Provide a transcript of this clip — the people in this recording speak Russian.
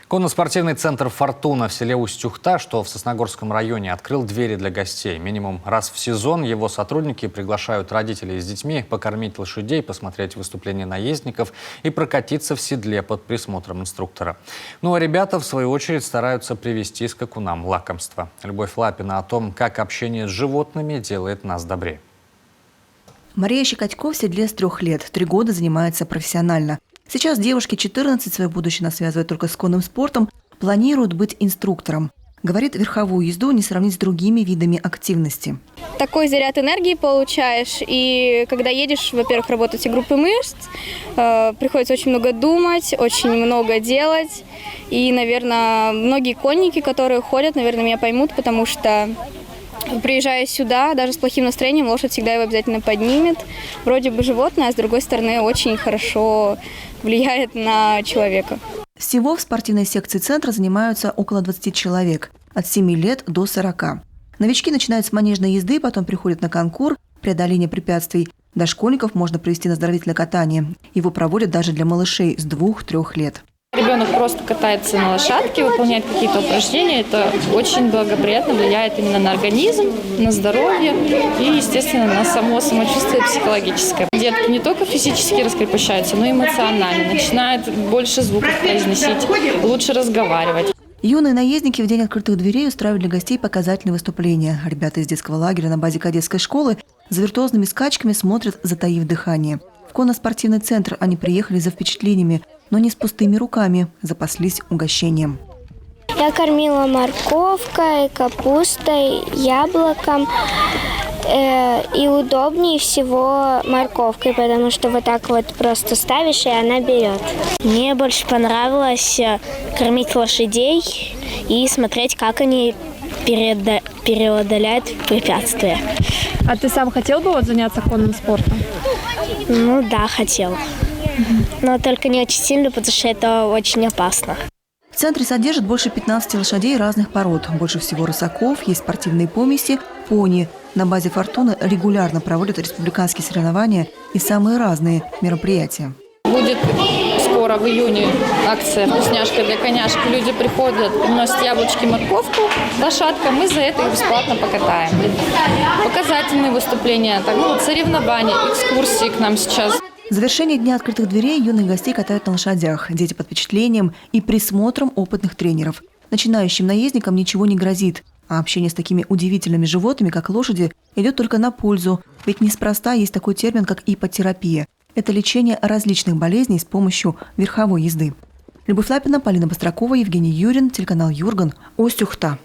Конно-спортивный центр «Фортуна» в селе Усть-Ухта, что в Сосногорском районе, открыл двери для гостей. Минимум раз в сезон его сотрудники приглашают родителей с детьми покормить лошадей, посмотреть выступления наездников и прокатиться в седле под присмотром инструктора. Ну а ребята, в свою очередь, стараются привезти скакунам лакомства. Любовь Лапина о том, как общение с животными делает нас добрее. Мария Щекотько в седле с 3 лет, 3 года занимается профессионально. Сейчас девушке 14, свое будущее она связывает только с конным спортом, планирует быть инструктором. Говорит, верховую езду не сравнить с другими видами активности. Такой заряд энергии получаешь, и когда едешь, во-первых, работают все группы мышц, приходится очень много думать, очень много делать. И, наверное, многие конники, которые ходят, наверное, меня поймут, потому что, приезжая сюда, даже с плохим настроением, лошадь всегда его обязательно поднимет. Вроде бы животное, а с другой стороны очень хорошо влияет на человека. Всего в спортивной секции центра занимаются около 20 человек, от 7 лет до 40. Новички начинают с манежной езды, потом приходят на конкур, преодоление препятствий. Дошкольников можно провести на оздоровительное катание. Его проводят даже для малышей с 2-3 лет. Ребенок просто катается на лошадке, выполняет какие-то упражнения. Это очень благоприятно влияет именно на организм, на здоровье и, естественно, на само самочувствие психологическое. Детки не только физически раскрепощаются, но и эмоционально. Начинают больше звуков произносить, лучше разговаривать. Юные наездники в день открытых дверей устраивают для гостей показательные выступления. Ребята из детского лагеря на базе кадетской школы за виртуозными скачками смотрят, затаив дыхание. В конно-спортивный центр они приехали за впечатлениями, но не с пустыми руками, запаслись угощением. Я кормила морковкой, капустой, яблоком. И удобнее всего морковкой, потому что вот так вот просто ставишь, и она берет. Мне больше понравилось кормить лошадей и смотреть, как они преодоляют препятствия. А ты сам хотел бы заняться конным спортом? Ну да, хотел. Но только не очень сильно, потому что это очень опасно. В центре содержат больше 15 лошадей разных пород. Больше всего рысаков, есть спортивные помеси, пони. На базе «Фортуны» регулярно проводят республиканские соревнования и самые разные мероприятия. Будет скоро в июне акция «Вкусняшка для коняшки». Люди приходят, приносят яблочки, морковку лошадкам, мы за это их бесплатно покатаем. Показательные выступления, соревнования, экскурсии к нам сейчас. В завершении дня открытых дверей юных гостей катают на лошадях. Дети под впечатлением и присмотром опытных тренеров. Начинающим наездникам ничего не грозит. А общение с такими удивительными животными, как лошади, идет только на пользу. Ведь неспроста есть такой термин, как иппотерапия. Это лечение различных болезней с помощью верховой езды. Любовь Лапина, Полина Быстракова, Евгений Юрин, телеканал Юрган, Усть-Ухта.